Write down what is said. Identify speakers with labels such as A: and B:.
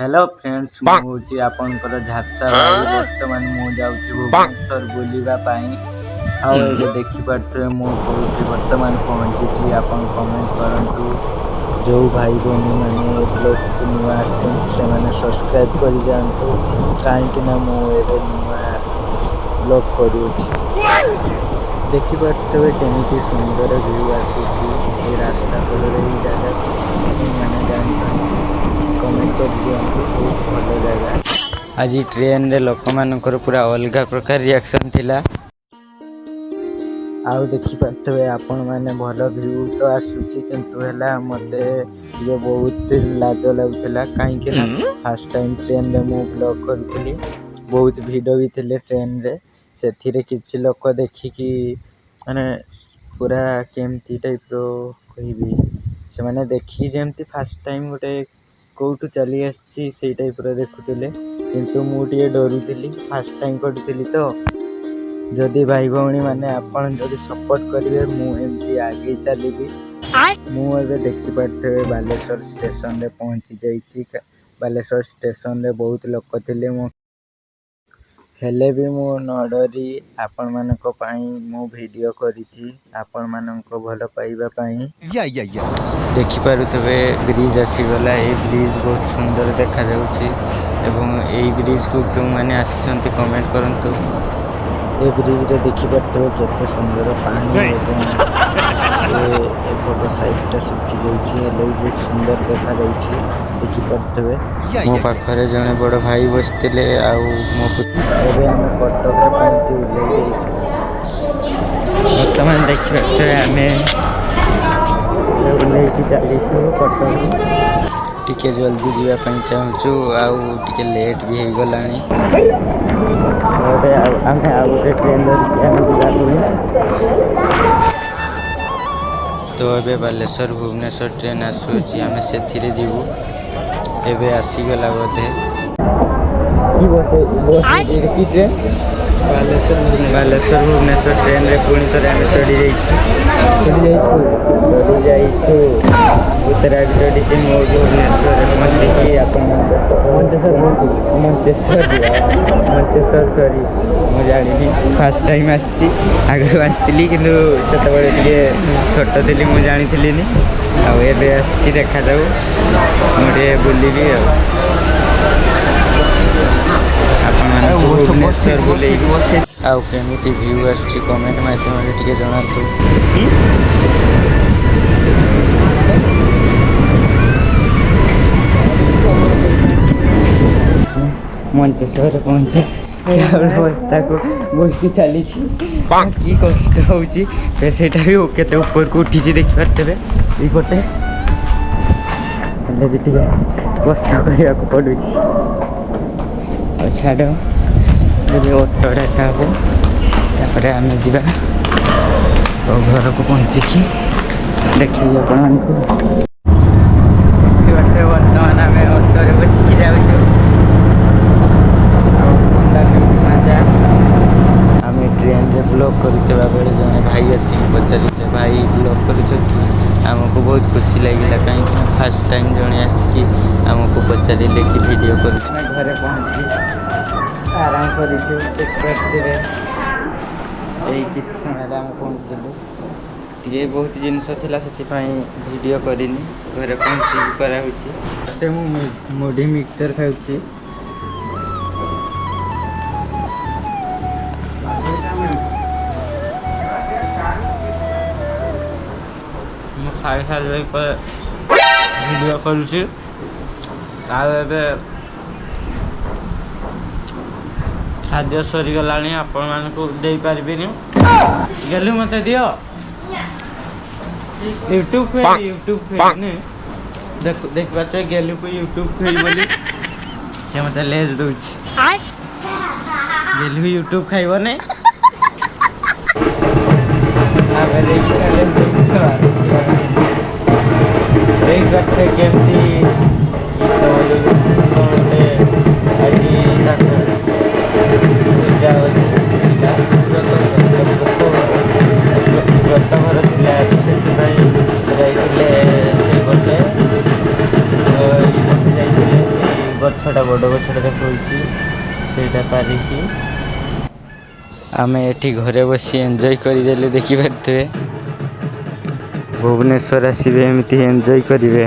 A: Hello friends मु आपनकर झापसा भाई वर्तमान मु जाउछि भुवनेश्वर बुलिबा पाई आ एबे देखि पारथबे मु कोठी वर्तमान पहुंची आपन कमेंट करंतु जो भाई बहनी माने ब्लॉग को नुआ आछन से माने सब्सक्राइब करि जानतु काहे कि ना मु एबे नुआ ब्लॉग करूछि देखि पारथबे केमिति सुंदर व्यू आसुछि ए रास्ता पर ए जगह माने जानि कमेंट कर दियंतु बहुत भल जगह आज ट्रेन रे लोक मानकर पूरा अलग प्रकार रिएक्शन थिला आउ देखि पारथबे आपण माने भल व्यू तो आसुछि किंतु हला मते ये बहुत लाज लागुतला काहे कि ना फर्स्ट टाइम ट्रेन रे मु ब्लॉग करथली बहुत वीडियो भी थिले ट्रेन रे सेथिरे किछि लोक देखि कि माने पूरा केमती टाइप रो कहिबी से माने देखि जेमती फर्स्ट टाइम गोटे कोठु चली आछि सेई टाइप रो देखुतिले किंतु मु टिए डरुतिली फर्स्ट टाइम करथिली तो जदि भाई भौणी माने आपण जदि सपोर्ट करिवे मु एमती आगे चलीबी मु एबे देखि पारथबे बालेश्वर स्टेशन रे पहुंची जाईची बालेश्वर स्टेशन रे बहुत लोक थिले मु हेले भी मु न डरी आपण मानको पाई मु वीडियो करिची आपण मानको भलो पाइबा पाई देखि पारुतबे ब्रिज आसी गला ए ब्रिज बहुत सुंदर देखा जाउची एवं ए ब्रिज को क्यों माने आछंती कमेंट करंतु ए ब्रिज रे देखि पारथबे केते सुंदर पानी एवं ए फोटो साइड टा सुखी जाउची हेले बहुत सुंदर देखा जाउची देखि पारथबे मो पाखरे जने बड़ भाई बसतिले आ मो एबे हम कटक रे पहुंची जाई वर्तमान देखि पारथबे हमें लेकी चलीछु कटक टिके जल्दी जीवा पई चाहछु आउ टिके लेट भी हे गलानी एबे आमे आउ ट्रेन धरि हम जाबुनी तो एबे बालेश्वर भुवनेश्वर ट्रेन आसुची हमें सेथिरे जीवु एबे आसी गला बोधे की बस की ट्रेन बालेश्वर भुवनेश्वर ट्रेन रे पुणी थरे हमें चढ़ी जाइछु उत्तरा भी चढ़ी छी मो भुवनेश्वर पहुंची की अपन मंचेश्वर सॉरी मु जानी फर्स्ट टाइम आछि आगे आस्तिली किंतु सेते बळे टिके छोट थिली मु जानि थिली नि आ एबे आछि देखा जाऊ मोडे बुलिबी अपन भुवनेश्वर बुले आउ केमिति व्यू आछि कमेंट माध्यम रे टिके जणातु मंचेश्वर पहुंचे चाउल बस्ता को बोलती चली कि कष्ट होउची फिर सेटा भी केते ऊपर को उठी छी देखि परतेबे ई पटे ले बिटी कष्ट करिया को पडुची छाड़ एबे ऑटोडा ताबो तापरे हमें जीवा और घर को पहुंची की देखिए अपन को वर्तमान हमें ऑटो रे बसी की जाउछु ट्रेन रे ब्लॉग करते बेले जने भाई आसी पचारे भाई ब्लॉग कर आमको बहुत खुशी लगे कहीं फर्स्ट टाइम जने आसिकी आमको पचारे कि वीडियो कर घरे पहुंची आराम कर किसी समय आम पहुँचलु टे बहुत जिनस था वीडियो करनी घरे पहुँची कराऊँगी मुढ़ी मिक्सचर खाऊँ खाई सारे वीडियो करुँची खाद्य सरीगला आपण मानक दे पारे गलु मत दियो यूट्यूब खुआई देख पाते गेलु को यूट्यूब खुआई बोली से मत लेज दउछि गेलु यूट्यूब खाइबो ने आबे देखि देख पाते केमती तोले आजी तक पूजा होता व्रत घर थिला से जाइले से गटे ଗଛଟା ବଡ଼ ଗଛଟା ଦେଖାଉଛି ସେଇଟା ପାରିକି ଆମେ ଏଠି ଘରେ ବସି ଏନ୍ଜୟ କରିଦେଲେ ଦେଖିପାରୁଥିବେ। ଭୁବନେଶ୍ୱର ଆସିବେ ଏମିତି ଏନ୍ଜୟ କରିବେ।